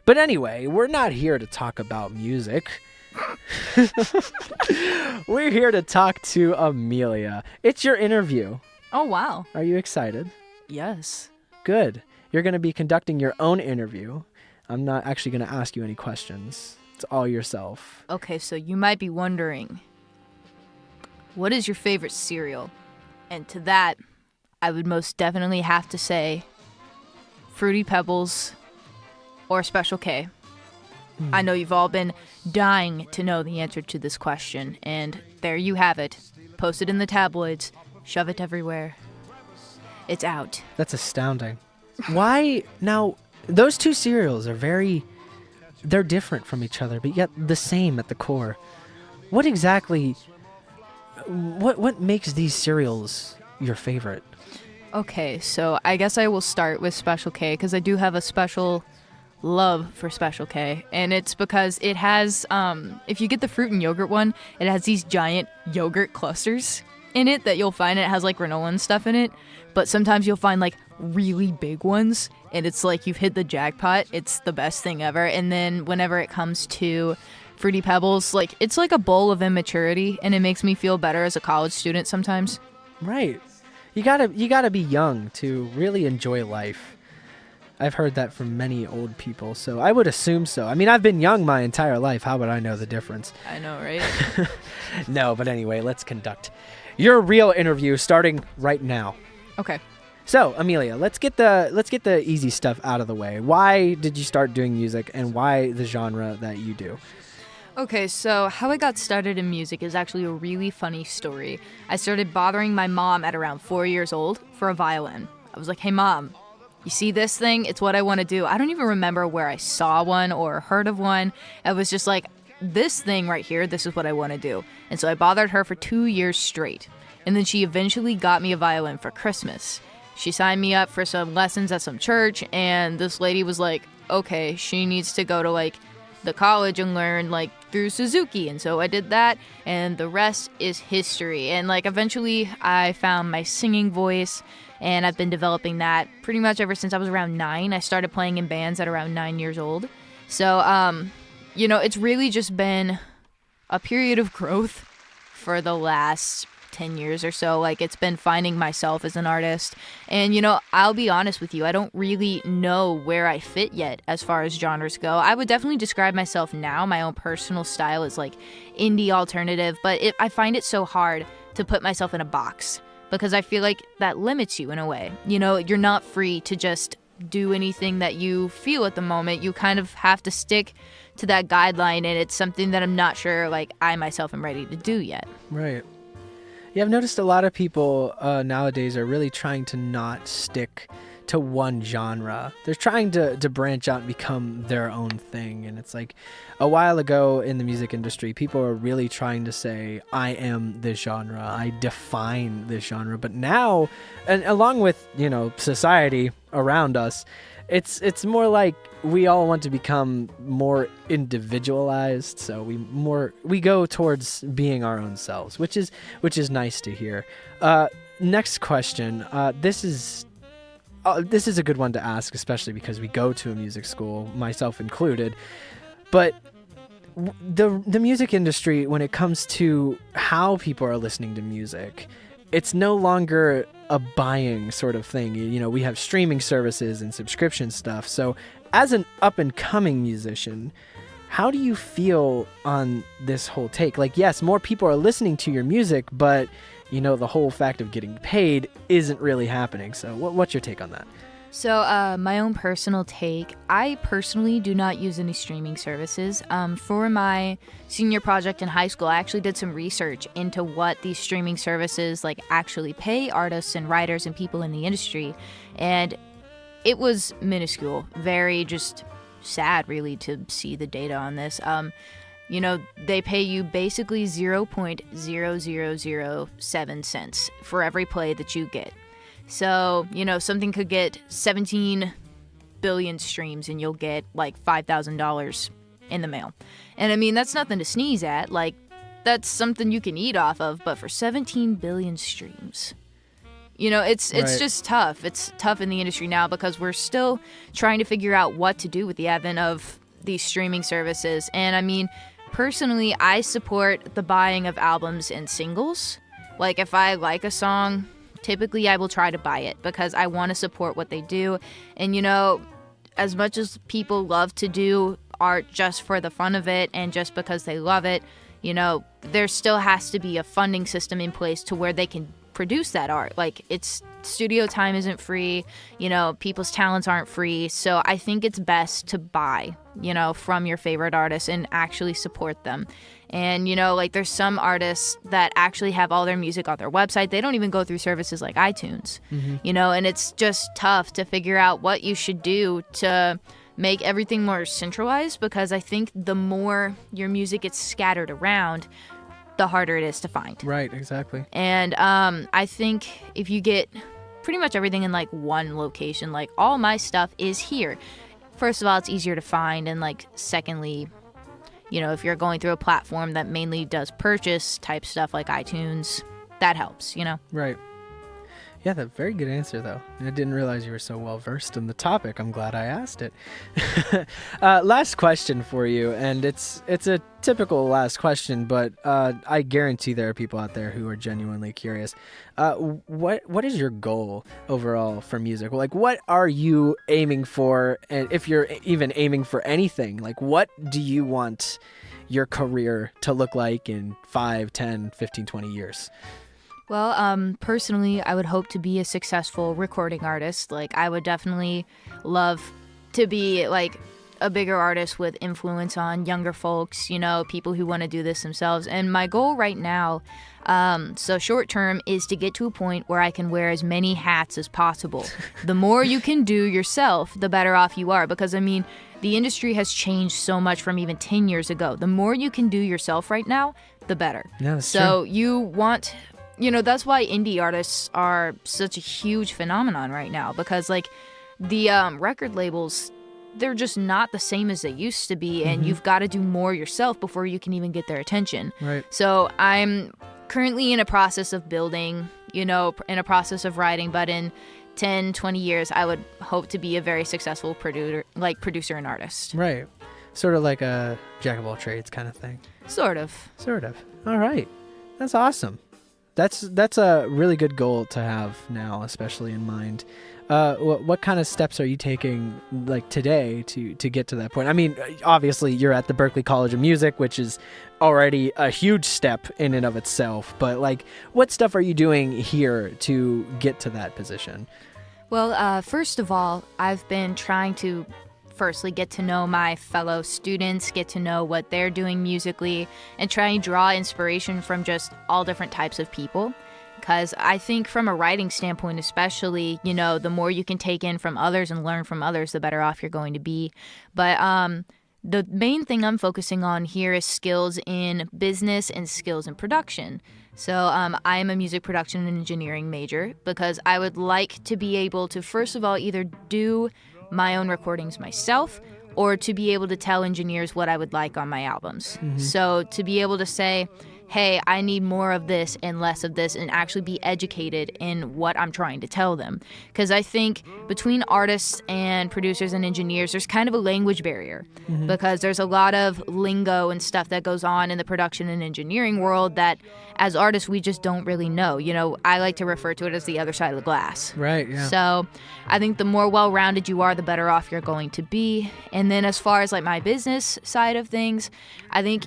But anyway, we're not here to talk about music. We're here to talk to Amelia. It's your interview. Oh, wow. Are you excited? Yes. Good. You're going to be conducting your own interview. I'm not actually going to ask you any questions. It's all yourself. Okay, so you might be wondering, what is your favorite cereal? And to that, I would most definitely have to say Fruity Pebbles or Special K. I know you've all been dying to know the answer to this question, and there you have it. Post it in the tabloids. Shove it everywhere. It's out. That's astounding. Why? Now, those two cereals are they're different from each other, but yet the same at the core. What makes these cereals your favorite? Okay, so I guess I will start with Special K, because I do have a special love for Special K, and it's because it has, if you get the fruit and yogurt one, it has these giant yogurt clusters in it that you'll find. It has like granola and stuff in it, but sometimes you'll find like really big ones, and it's like you've hit the jackpot. It's the best thing ever. And then whenever it comes to Fruity Pebbles, like it's like a bowl of immaturity, and it makes me feel better as a college student sometimes. Right. You gotta be young to really enjoy life. I've heard that from many old people, so I would assume so. I mean, I've been young my entire life. How would I know the difference? I know, right? No, but anyway, let's conduct your real interview starting right now. Okay. So, Amelia, let's get the easy stuff out of the way. Why did you start doing music, and why the genre that you do? Okay, so how I got started in music is actually a really funny story. I started bothering my mom at around 4 years old for a violin. I was like, hey, Mom, you see this thing? It's what I want to do. I don't even remember where I saw one or heard of one. I was just like, this thing right here, this is what I want to do. And so I bothered her for 2 years straight. And then she eventually got me a violin for Christmas. She signed me up for some lessons at some church, and this lady was like, okay, she needs to go to like the college and learn like through Suzuki. And so I did that, and the rest is history. And like eventually I found my singing voice, and I've been developing that pretty much ever since I was around 9. I started playing in bands at around 9 years old. So, it's really just been a period of growth for the last 10 years or so. Like, it's been finding myself as an artist. And, I'll be honest with you, I don't really know where I fit yet as far as genres go. I would definitely describe myself now. My own personal style is like indie alternative, but I find it so hard to put myself in a box, because I feel like that limits you in a way. You're not free to just do anything that you feel at the moment. You kind of have to stick to that guideline, and it's something that I'm not sure like I myself am ready to do yet. Right. Yeah, I've noticed a lot of people nowadays are really trying to not stick to one genre. They're trying to branch out and become their own thing. And it's like a while ago in the music industry, people are really trying to say, I am this genre, I define this genre. But now, and along with, society around us, it's more like we all want to become more individualized, so we go towards being our own selves, which is nice to hear. Next question. This is a good one to ask, especially because we go to a music school, myself included. But the music industry, when it comes to how people are listening to music, it's no longer a buying sort of thing. We have streaming services and subscription stuff. So as an up-and-coming musician, how do you feel on this whole take? Like, yes, more people are listening to your music, but, the whole fact of getting paid isn't really happening. So what's your take on that? So my own personal take, I personally do not use any streaming services. For my senior project in high school, I actually did some research into what these streaming services like actually pay artists and writers and people in the industry. And it was minuscule, very just sad really to see the data on this. They pay you basically 0.0007 cents for every play that you get. So, something could get 17 billion streams and you'll get like $5,000 in the mail. And I mean, that's nothing to sneeze at. Like, that's something you can eat off of. But for 17 billion streams, It's Right. just tough. It's tough in the industry now because we're still trying to figure out what to do with the advent of these streaming services. And I mean, personally, I support the buying of albums and singles. Like, if I like a song, typically I will try to buy it because I want to support what they do. And, as much as people love to do art just for the fun of it and just because they love it, there still has to be a funding system in place to where they can produce that art. Like, it's studio time isn't free, people's talents aren't free. So I think it's best to buy, from your favorite artists and actually support them. And, there's some artists that actually have all their music on their website. They don't even go through services like iTunes, and it's just tough to figure out what you should do to make everything more centralized, because I think the more your music gets scattered around, the harder it is to find. Right, exactly. And I think if you get pretty much everything in like one location, like all my stuff is here. First of all, it's easier to find, and like secondly, if you're going through a platform that mainly does purchase type stuff like iTunes, that helps, Right. Yeah, that's a very good answer, though. I didn't realize you were so well versed in the topic. I'm glad I asked it. Last question for you, and it's a typical last question, but I guarantee there are people out there who are genuinely curious. What is your goal overall for music? Like, what are you aiming for, and if you're even aiming for anything? Like, what do you want your career to look like in 5, 10, 15, 20 years? Well, personally, I would hope to be a successful recording artist. Like, I would definitely love to be, like, a bigger artist with influence on younger folks, people who want to do this themselves. And my goal right now, so short term, is to get to a point where I can wear as many hats as possible. The more you can do yourself, the better off you are. Because, I mean, the industry has changed so much from even 10 years ago. The more you can do yourself right now, the better. Yeah, that's so true. you want... that's why indie artists are such a huge phenomenon right now, because, like, the record labels, they're just not the same as they used to be, and you've got to do more yourself before you can even get their attention. Right. So I'm currently in a process of building, in a process of writing, but in 10, 20 years, I would hope to be a very successful producer and artist. Right. Sort of like a jack of all trades kind of thing. Sort of. All right. That's awesome. That's a really good goal to have now, especially in mind. What kind of steps are you taking, like, today to get to that point? I mean, obviously you're at the Berklee College of Music, which is already a huge step in and of itself. But, like, what stuff are you doing here to get to that position? Well, first of all, I've been trying to firstly get to know my fellow students, get to know what they're doing musically, and try and draw inspiration from just all different types of people. Because I think from a writing standpoint especially, the more you can take in from others and learn from others, the better off you're going to be. But the main thing I'm focusing on here is skills in business and skills in production. So I am a music production and engineering major because I would like to be able to, first of all, either do my own recordings myself, or to be able to tell engineers what I would like on my albums. So to be able to say, hey, I need more of this and less of this, and actually be educated in what I'm trying to tell them. Because I think between artists and producers and engineers, there's kind of a language barrier, because there's a lot of lingo and stuff that goes on in the production and engineering world that as artists we just don't really know. I like to refer to it as the other side of the glass. Right, yeah. So I think the more well-rounded you are, the better off you're going to be. And then as far as like my business side of things, I think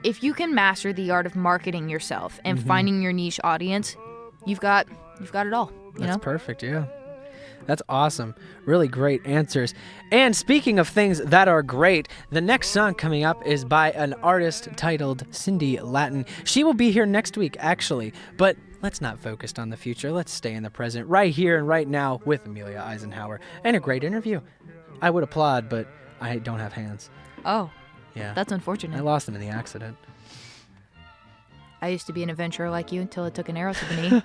if you can master the art of marketing yourself and finding your niche audience, you've got it all. That's perfect, yeah. That's awesome. Really great answers. And speaking of things that are great, the next song coming up is by an artist titled Cindy Lattin. She will be here next week, actually, but let's not focus on the future. Let's stay in the present, right here and right now with Amelia Eisenhauer. And a great interview. I would applaud, but I don't have hands. Oh. Yeah. That's unfortunate. I lost them in the accident. I used to be an adventurer like you until it took an arrow to the knee.